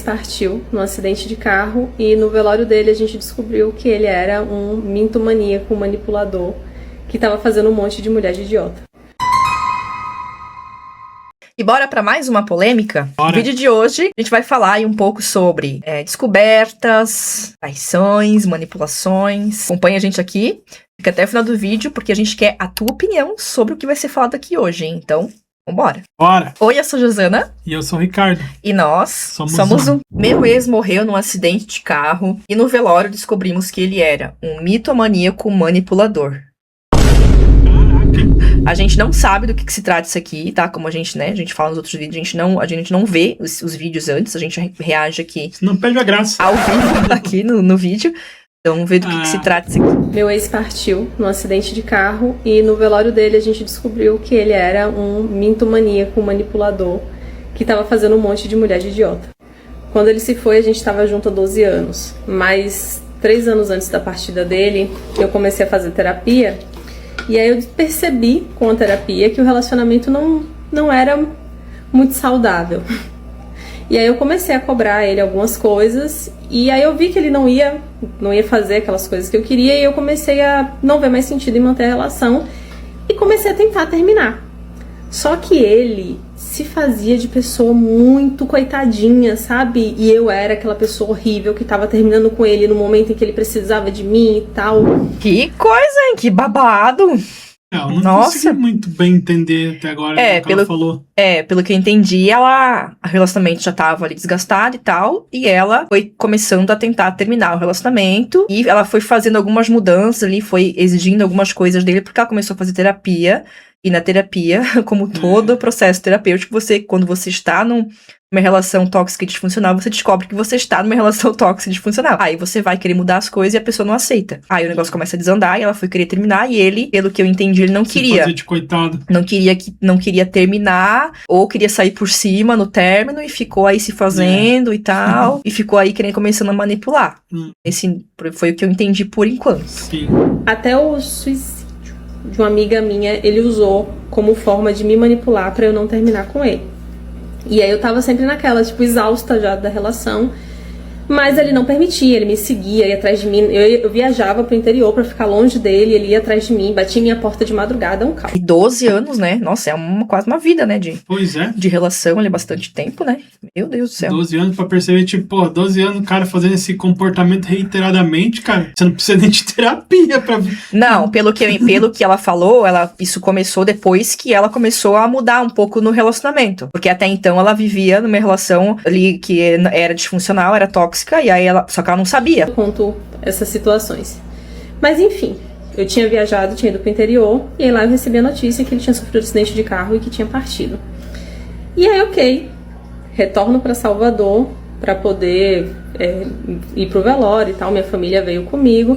Partiu num acidente de carro e no velório dele a gente descobriu que ele era um mintomaníaco, manipulador, que estava fazendo um monte de mulher de idiota. E bora para mais uma polêmica? Bora. No vídeo de hoje a gente vai falar aí um pouco sobre descobertas, traições, manipulações. Acompanha a gente aqui, fica até o final do vídeo porque a gente quer a tua opinião sobre o que vai ser falado aqui hoje, hein? Então, vambora! Bora! Oi, eu sou Josana. E eu sou o Ricardo. E nós somos um. Meu ex morreu num acidente de carro e no velório descobrimos que ele era um mitomaníaco manipulador. A gente não sabe do que se trata isso aqui, tá? Como a gente fala nos outros vídeos, a gente não vê os vídeos antes, a gente reage aqui. Não perde a graça. Ao vivo aqui no vídeo. Então vamos ver do que se trata isso aqui. Meu ex partiu num acidente de carro e no velório dele a gente descobriu que ele era um mintomaníaco, manipulador, que estava fazendo um monte de mulher de idiota. Quando ele se foi, a gente estava junto há 12 anos. Mas 3 anos antes da partida dele, eu comecei a fazer terapia. E aí eu percebi com a terapia que o relacionamento não era muito saudável. E aí eu comecei a cobrar ele algumas coisas. E aí eu vi que ele não ia fazer aquelas coisas que eu queria. E eu comecei a não ver mais sentido em manter a relação. E comecei a tentar terminar. Só que ele se fazia de pessoa muito coitadinha, sabe? E eu era aquela pessoa horrível que tava terminando com ele no momento em que ele precisava de mim e tal. Que coisa, hein? Que babado! Eu não consegui muito bem entender até agora o que ela falou. Pelo que eu entendi, o relacionamento já tava ali desgastado e tal, e ela foi começando a tentar terminar o relacionamento, e ela foi fazendo algumas mudanças ali, foi exigindo algumas coisas dele, porque ela começou a fazer terapia, e na terapia, como todo processo terapêutico, quando você está numa relação tóxica e disfuncional, você descobre que você está numa relação tóxica e disfuncional. Aí você vai querer mudar as coisas e a pessoa não aceita. Aí o negócio começa a desandar e ela foi querer terminar e ele, pelo que eu entendi, ele não queria. Fazer de coitado. Não queria terminar, ou queria sair por cima no término e ficou aí se fazendo e tal. E ficou aí começando a manipular. Esse foi o que eu entendi por enquanto. Sim. Até o suicídio de uma amiga minha, ele usou como forma de me manipular pra eu não terminar com ele. E aí eu tava sempre naquela, exausta já da relação. Mas ele não permitia, ele me seguia, ia atrás de mim. Eu viajava pro interior pra ficar longe dele, ele ia atrás de mim, batia minha porta de madrugada, um caos. E 12 anos, né? Nossa, é quase uma vida, né? Pois é. De relação, ali, bastante tempo, né? Meu Deus do céu. 12 anos pra perceber, 12 anos o cara fazendo esse comportamento reiteradamente, cara. Você não precisa nem de terapia pra... Não, pelo que ela falou, isso começou depois que ela começou a mudar um pouco no relacionamento. Porque até então ela vivia numa relação ali que era disfuncional, era tóxica. E aí só que ela não sabia. Eu conto essas situações. Mas enfim, eu tinha viajado, tinha ido pro interior, e aí lá eu recebi a notícia que ele tinha sofrido um acidente de carro e que tinha partido. E aí, ok, retorno pra Salvador pra poder ir pro velório e tal, minha família veio comigo.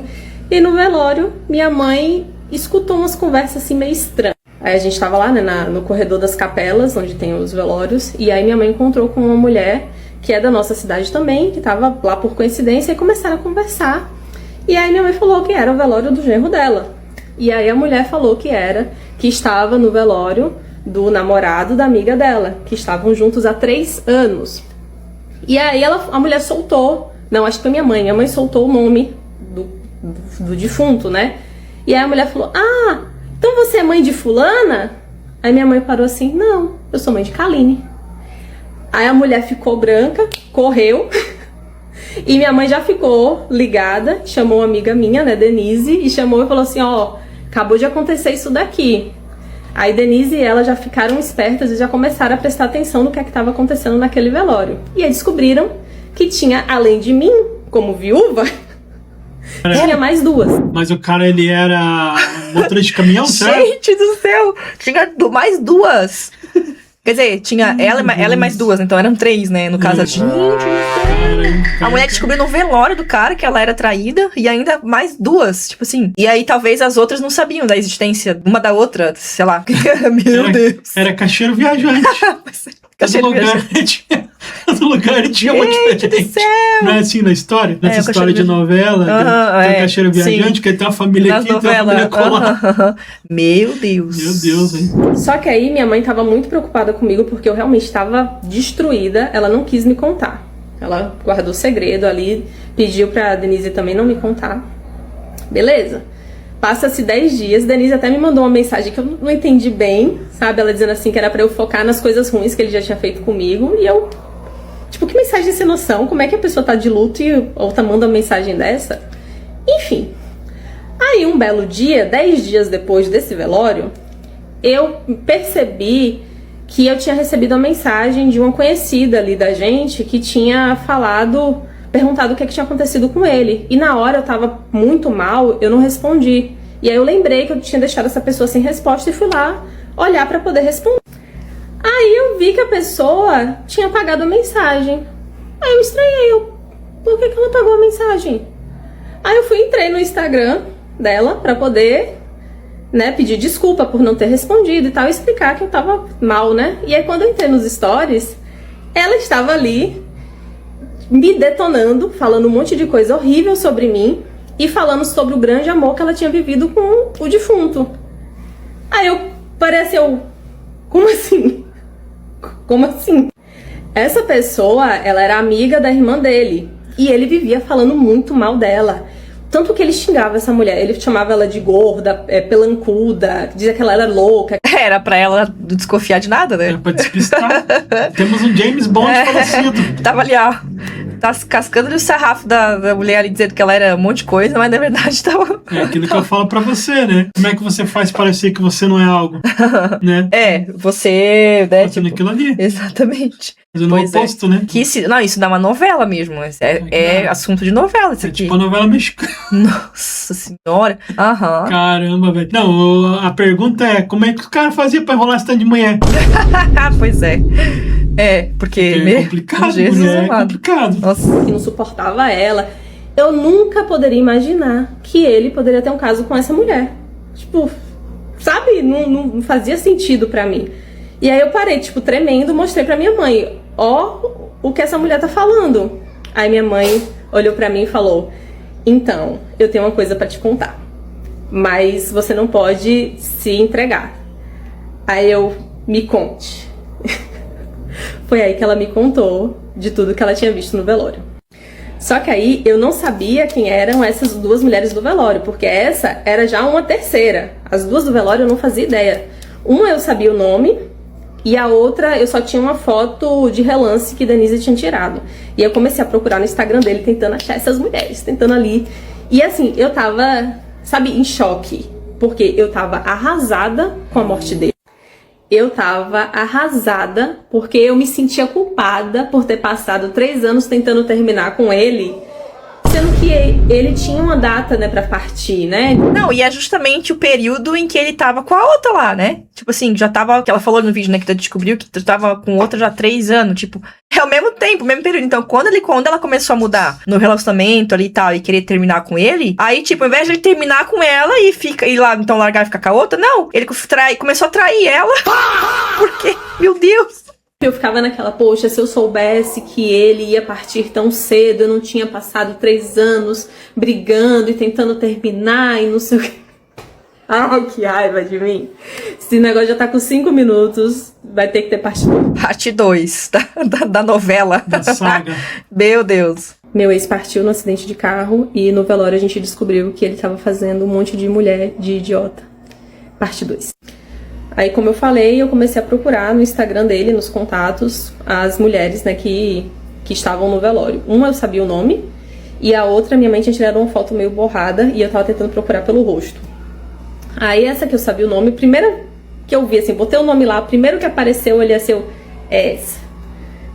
E no velório, minha mãe escutou umas conversas assim meio estranhas. Aí a gente tava lá, né, no corredor das capelas, onde tem os velórios, e aí minha mãe encontrou com uma mulher que é da nossa cidade também, que tava lá por coincidência, e começaram a conversar. E aí minha mãe falou que era o velório do genro dela. E aí a mulher falou que estava no velório do namorado da amiga dela, que estavam juntos há 3 anos. E aí a mulher soltou, não, acho que foi minha mãe soltou o nome do defunto, né? E aí a mulher falou, então você é mãe de fulana? Aí minha mãe parou assim, não, eu sou mãe de Kaline. Aí a mulher ficou branca, correu, e minha mãe já ficou ligada, chamou uma amiga minha, né, Denise, e chamou e falou assim, acabou de acontecer isso daqui. Aí Denise e ela já ficaram espertas e já começaram a prestar atenção no que estava acontecendo naquele velório. E aí descobriram que tinha, além de mim, como viúva, tinha mais 2. Mas o cara, ele era motorista de caminhão, certo? Gente do céu! Tinha mais 2. Quer dizer, tinha ela e mais 2, então eram 3, né? No caso, gente, a mulher descobriu no velório do cara que ela era traída e ainda mais 2, tipo assim. E aí talvez as outras não sabiam da existência uma da outra, sei lá. Meu Deus. Era caixeiro viajante. Caixeiro viajante. Todo lugar tinha uma diferente. Não é assim na história? Nessa história de novela, tem um caixeiro viajante, que tem uma família aqui, tem uma família colar. Meu Deus. Meu Deus, hein? Só que aí minha mãe tava muito preocupada comigo, porque eu realmente estava destruída, ela não quis me contar. Ela guardou segredo ali, pediu pra Denise também não me contar. Beleza. Passa-se 10 dias, Denise até me mandou uma mensagem que eu não entendi bem, sabe? Ela dizendo assim que era pra eu focar nas coisas ruins que ele já tinha feito comigo. E eu, tipo, que mensagem sem noção? Como é que a pessoa tá de luto e outra manda uma mensagem dessa? Enfim. Aí um belo dia, 10 dias depois desse velório, eu percebi que eu tinha recebido uma mensagem de uma conhecida ali da gente que tinha perguntado o que tinha acontecido com ele. E na hora eu tava muito mal, eu não respondi. E aí eu lembrei que eu tinha deixado essa pessoa sem resposta e fui lá olhar pra poder responder. Aí eu vi que a pessoa tinha apagado a mensagem. Aí eu estranhei, por que ela apagou a mensagem? Aí eu entrei no Instagram dela pra poder, né, pedir desculpa por não ter respondido e tal, e explicar que eu tava mal, né? E aí quando eu entrei nos stories, ela estava ali me detonando, falando um monte de coisa horrível sobre mim e falando sobre o grande amor que ela tinha vivido com o defunto. Aí como assim? Como assim? Essa pessoa, ela era amiga da irmã dele e ele vivia falando muito mal dela. Tanto que ele xingava essa mulher, ele chamava ela de gorda, pelancuda, dizia que ela era louca. Era pra ela não desconfiar de nada, né? Era pra despistar. Temos um James Bond falecido. Tava ali, ó, tá cascando o sarrafo da mulher ali, dizendo que ela era um monte de coisa, mas na verdade tava... É aquilo que eu falo pra você, né? Como é que você faz parecer que você não é algo, né? Você... Né, fazendo aquilo ali. Exatamente. Fazendo o oposto, né? Não, isso dá uma novela mesmo. É assunto de novela isso aqui. Tipo a novela mexicana. Nossa senhora. Aham. Caramba, velho. Não, a pergunta é, como é que o cara fazia pra enrolar esse tanto de mulher? Pois é. Porque é complicado, Jesus mulher, amado. é complicado. Nossa. Que não suportava ela. Eu nunca poderia imaginar que ele poderia ter um caso com essa mulher. Tipo, sabe? Não fazia sentido pra mim. E aí eu parei, tipo, tremendo, mostrei pra minha mãe. O que essa mulher tá falando. Aí minha mãe olhou pra mim e falou: então, eu tenho uma coisa pra te contar, mas você não pode se entregar. Aí me conte. Foi aí que ela me contou de tudo que ela tinha visto no velório. Só que aí eu não sabia quem eram essas duas mulheres do velório, porque essa era já uma terceira. As duas do velório eu não fazia ideia. Uma eu sabia o nome, e a outra eu só tinha uma foto de relance que Denise tinha tirado. E eu comecei a procurar no Instagram dele, tentando achar essas mulheres, tentando ali. E assim, eu tava, sabe, em choque. Porque eu tava arrasada com a morte dele. Eu tava arrasada porque eu me sentia culpada por ter passado 3 anos tentando terminar com ele. Sendo que ele tinha uma data, né, pra partir, né? Não, e é justamente o período em que ele tava com a outra lá, né? Tipo assim, já tava... Que ela falou no vídeo, né, que descobriu que tava com outra já há 3 anos. Tipo, é o mesmo tempo, o mesmo período. Então, quando ela começou a mudar no relacionamento ali e tal, e querer terminar com ele, aí, tipo, ao invés de ele terminar com ela e lá, então largar e ficar com a outra, não. Ele começou a trair ela. Porque, meu Deus... Eu ficava naquela, poxa, se eu soubesse que ele ia partir tão cedo, eu não tinha passado 3 anos brigando e tentando terminar e não sei o que. Ai, que raiva de mim. Esse negócio já tá com 5 minutos, vai ter que ter parte 2. Parte 2 da novela. Da saga. Meu Deus. Meu ex partiu no acidente de carro e no velório a gente descobriu que ele tava fazendo um monte de mulher de idiota. Parte 2. Aí, como eu falei, eu comecei a procurar no Instagram dele, nos contatos, as mulheres, né, que estavam no velório. Uma eu sabia o nome, e a outra, minha mãe tinha tirado uma foto meio borrada, e eu tava tentando procurar pelo rosto. Aí, essa que eu sabia o nome, primeira que eu vi, assim, botei o nome lá, primeiro que apareceu, ele ia ser essa.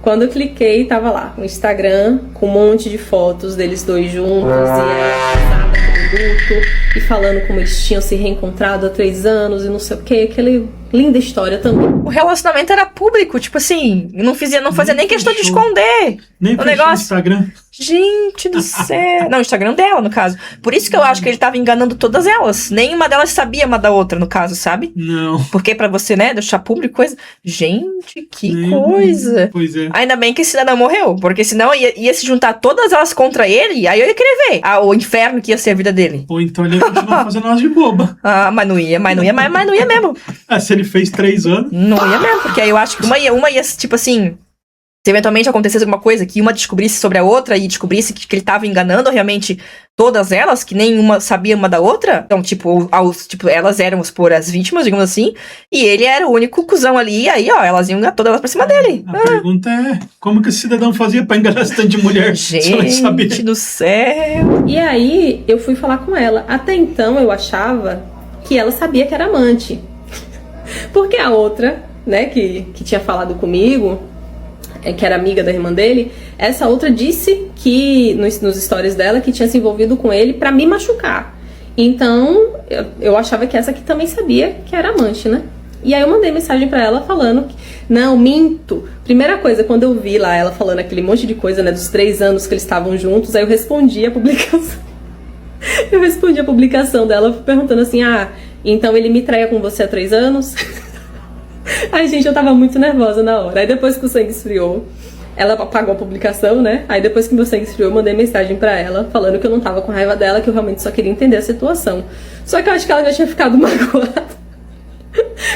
Quando eu cliquei, tava lá, o Instagram, com um monte de fotos deles dois juntos, e ela casada com luto, e falando como eles tinham se reencontrado há 3 anos, e não sei o que, aquela linda história também. O relacionamento era público, tipo assim, não fazia nem questão de esconder. Nem o negócio. Instagram. Gente do céu. Não, o Instagram dela, no caso. Por isso que eu acho que ele tava enganando todas elas. Nenhuma delas sabia uma da outra, no caso, sabe? Não. Porque pra você, né, deixar público coisa... Gente, que coisa. Pois é. Ainda bem que esse cidadão morreu, porque senão ia se juntar todas elas contra ele, aí eu ia querer ver o inferno que ia ser a vida dele. Ou então ele ia continuar fazendo elas de boba. Ah, mas não ia mesmo. Se ele fez 3 anos... Não ia mesmo, porque aí eu acho que uma ia tipo assim... Se eventualmente acontecesse alguma coisa, que uma descobrisse sobre a outra e descobrisse que ele tava enganando realmente todas elas, que nenhuma sabia uma da outra. Então, tipo, elas eram, as vítimas, digamos assim, e ele era o único cuzão ali, e aí, ó, elas iam todas pra cima dele. A pergunta é, como que esse cidadão fazia pra enganar esse tanto de mulher? Gente do céu! E aí, eu fui falar com ela. Até então, eu achava que ela sabia que era amante. Porque a outra, né, que tinha falado comigo, que era amiga da irmã dele, essa outra disse que, nos stories dela, que tinha se envolvido com ele pra me machucar. Então, eu achava que essa aqui também sabia que era amante, né? E aí eu mandei mensagem pra ela falando que, não, minto. Primeira coisa, quando eu vi lá ela falando aquele monte de coisa, né, dos 3 anos que eles estavam juntos, aí eu respondi a publicação. Eu respondi a publicação dela perguntando assim, então ele me traia com você há 3 anos? Ai, gente, eu tava muito nervosa na hora. Aí depois que o sangue esfriou, ela apagou a publicação, né? Aí depois que meu sangue esfriou, eu mandei mensagem pra ela, falando que eu não tava com raiva dela, que eu realmente só queria entender a situação. Só que eu acho que ela já tinha ficado magoada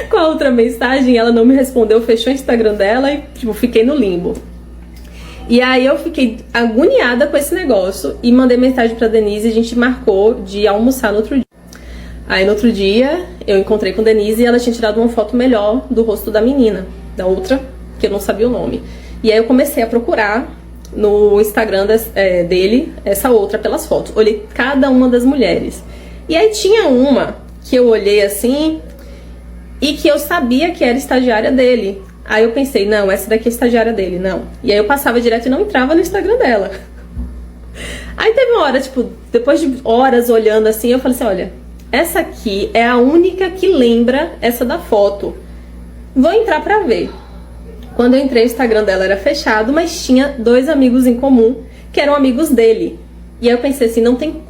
com a outra mensagem, ela não me respondeu, fechou o Instagram dela e, tipo, fiquei no limbo. E aí eu fiquei agoniada com esse negócio e mandei mensagem pra Denise e a gente marcou de almoçar no outro dia. Aí no outro dia eu encontrei com Denise e ela tinha tirado uma foto melhor do rosto da menina, da outra, que eu não sabia o nome. E aí eu comecei a procurar no Instagram dele essa outra pelas fotos. Olhei cada uma das mulheres. E aí tinha uma que eu olhei assim e que eu sabia que era estagiária dele. Aí eu pensei, não, essa daqui é estagiária dele, não. E aí eu passava direto e não entrava no Instagram dela. Aí teve uma hora, tipo, depois de horas olhando assim, eu falei assim, olha, essa aqui é a única que lembra essa da foto. Vou entrar pra ver. Quando eu entrei, o Instagram dela era fechado, mas tinha 2 amigos em comum, que eram amigos dele. E aí eu pensei assim, não tem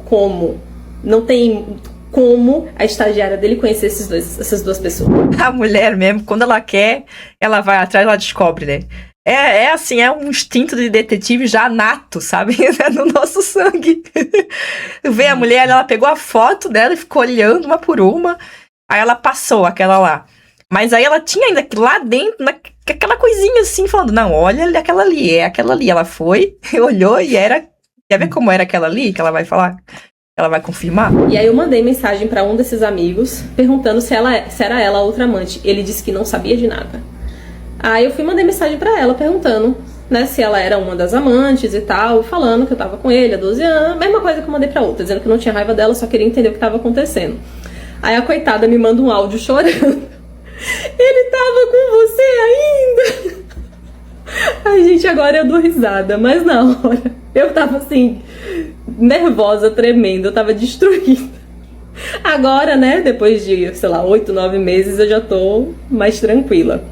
como a estagiária dele conhecer essas duas pessoas. A mulher mesmo, quando ela quer, ela vai atrás, ela descobre, né? É assim, é um instinto de detetive já nato, sabe? É no nosso sangue. Vê a mulher, ela pegou a foto dela e ficou olhando uma por uma. Aí ela passou aquela lá. Mas aí ela tinha ainda lá dentro, aquela coisinha assim, falando, não, olha aquela ali, é aquela ali. Ela foi, olhou e era... Quer ver como era aquela ali que ela vai falar? Ela vai confirmar? E aí eu mandei mensagem pra um desses amigos, perguntando se era ela a outra amante. Ele disse que não sabia de nada. Aí eu mandei mensagem pra ela, perguntando, né, se ela era uma das amantes e tal, falando que eu tava com ele há 12 anos, mesma coisa que eu mandei pra outra, dizendo que não tinha raiva dela, só queria entender o que tava acontecendo. Aí a coitada me manda um áudio chorando. Ele tava com você ainda? Ai, gente, agora eu dou risada, mas na hora eu tava assim, nervosa, tremendo, eu tava destruída. Agora, né, depois de, sei lá, 8, 9 meses, eu já tô mais tranquila.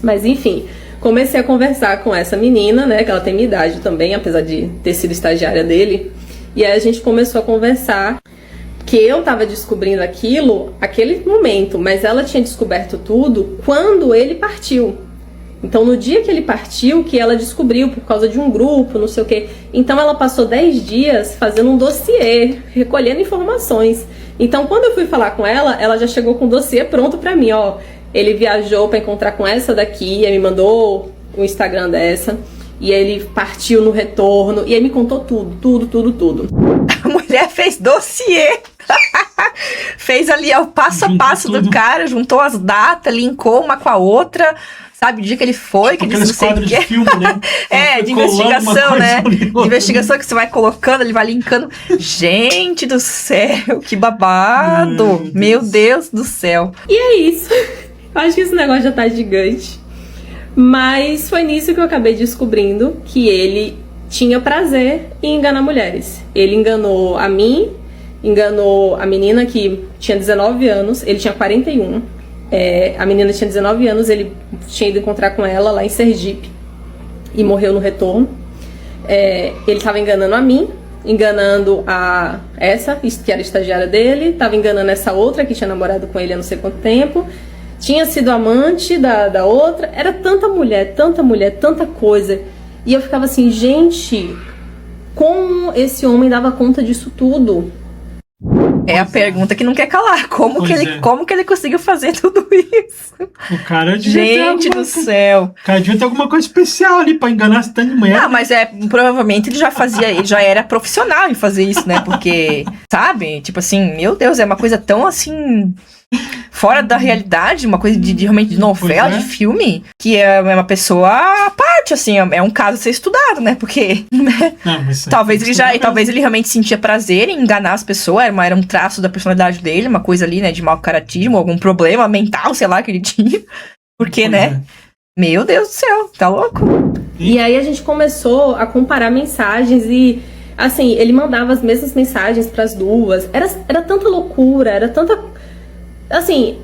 Mas enfim, comecei a conversar com essa menina, né, que ela tem minha idade também, apesar de ter sido estagiária dele. E aí a gente começou a conversar, que eu tava descobrindo aquele momento, mas ela tinha descoberto tudo quando ele partiu. Então no dia que ele partiu, que ela descobriu por causa de um grupo, não sei o quê. Então ela passou 10 dias fazendo um dossiê, recolhendo informações. Então quando eu fui falar com ela, ela já chegou com o dossiê pronto pra mim, ó. Ele viajou pra encontrar com essa daqui, aí me mandou o Instagram dessa. E aí ele partiu no retorno, e aí me contou tudo. A mulher fez dossiê. Fez ali o passo a passo do cara, juntou as datas, linkou uma com a outra. Sabe o dia que ele foi, que ele aqueles quadros de filme, né? De investigação, né? De investigação que você vai colocando, ele vai linkando. Gente do céu, que babado! Meu Deus do céu. E é isso. Acho que esse negócio já tá gigante. Mas foi nisso que eu acabei descobrindo que ele tinha prazer em enganar mulheres. Ele enganou a mim, enganou a menina que tinha 19 anos, ele tinha 41. A menina tinha 19 anos, ele tinha ido encontrar com ela lá em Sergipe e morreu no retorno. Ele estava enganando a mim, enganando essa, que era estagiária dele, estava enganando essa outra que tinha namorado com ele há não sei quanto tempo, tinha sido amante da outra. Era tanta mulher, tanta coisa. E eu ficava assim, gente, como esse homem dava conta disso tudo? É a pergunta que não quer calar. Como que ele conseguiu fazer tudo isso? O cara Gente do céu. O cara devia ter alguma coisa especial ali pra enganar esse tanto de mulher. Não, mas provavelmente ele já era profissional em fazer isso, né? Porque, sabe? Tipo assim, meu Deus, é uma coisa tão assim... fora da realidade, uma coisa realmente de novela, de filme, que é uma pessoa à parte, assim, é um caso a ser estudado, né? Porque talvez ele realmente sentia prazer em enganar as pessoas, era um traço da personalidade dele, uma coisa ali, né, de mau caratismo, algum problema mental, sei lá, que ele tinha. Porque, meu Deus do céu, tá louco? E aí a gente começou a comparar mensagens e, assim, ele mandava as mesmas mensagens pras duas. Era tanta loucura, era tanta... Assim,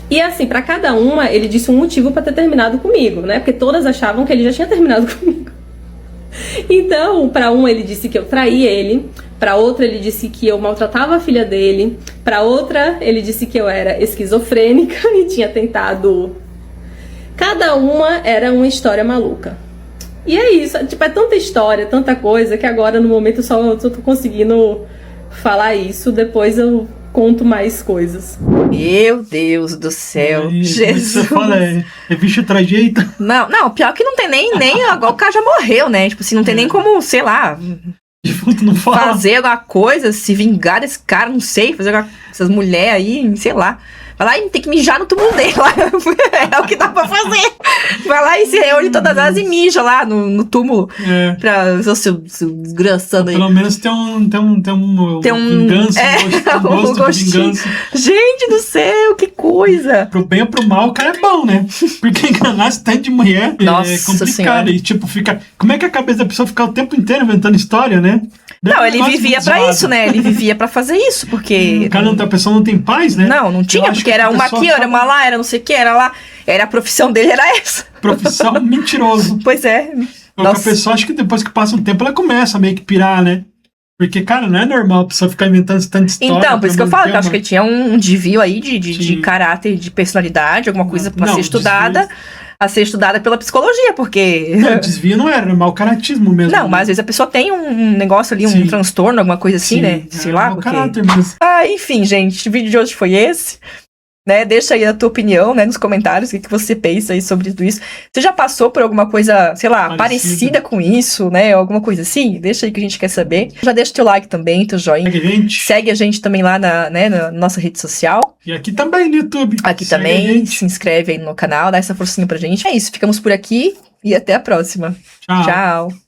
e assim, pra cada uma, ele disse um motivo pra ter terminado comigo, né? Porque todas achavam que ele já tinha terminado comigo. Então, pra uma ele disse que eu traí ele, pra outra ele disse que eu maltratava a filha dele, pra outra ele disse que eu era esquizofrênica e tinha tentado... Cada uma era uma história maluca. E é isso, tipo, é tanta história, tanta coisa, que agora no momento eu só tô conseguindo falar isso, depois eu... conto mais coisas. Meu Deus do céu. Jesus. Você fala, é bicho trajeito? Não, pior que não tem nem agora o cara já morreu, né? Tipo assim, não tem nem como, sei lá, não fala. Fazer alguma coisa, se vingar desse cara, não sei, fazer essas mulheres aí, sei lá. Vai lá e tem que mijar no túmulo dele lá. É o que dá pra fazer. Vai lá e se reúne todas as e mija lá no túmulo. Pra o seu desgraçado aí. Pelo menos tem um vingança, um gosto de vingança. Gente do céu, que coisa. Pro bem ou pro mal, o cara é bom, né? Porque enganar esse tanto de mulher é complicado. Senhora. E tipo, fica... Como é que a cabeça da pessoa fica o tempo inteiro inventando história, né? Não, ele vivia pra isso, né? Ele vivia pra fazer isso, porque... A pessoa não tem paz, né? Não tinha, porque era uma aqui, era uma lá, era não sei o que, era lá. Era a profissão dele, era essa. Profissão mentiroso. Pois é. A pessoa, acho que depois que passa um tempo, ela começa a meio que pirar, né? Porque, cara, não é normal a pessoa ficar inventando tanta história. Então, por isso que eu falo, que eu acho que ele tinha um desvio aí de caráter, de personalidade, alguma coisa pra ser estudada. Desvio. A ser estudada pela psicologia, porque... Não, desvio não era mau caratismo mesmo. Não, mas às vezes a pessoa tem um negócio ali, um transtorno, alguma coisa assim, né? Sei lá, mau caráter mesmo. Enfim, gente, o vídeo de hoje foi esse. Né, deixa aí a tua opinião, né, nos comentários, o que você pensa aí sobre tudo isso. Você já passou por alguma coisa, sei lá, parecida com isso, né, alguma coisa assim? Deixa aí que a gente quer saber. Já deixa teu like também, teu joinha. Segue a gente também lá na nossa rede social. E aqui também no YouTube. Aqui também, se inscreve aí no canal, dá essa forcinha pra gente. É isso, ficamos por aqui e até a próxima. Tchau. Tchau.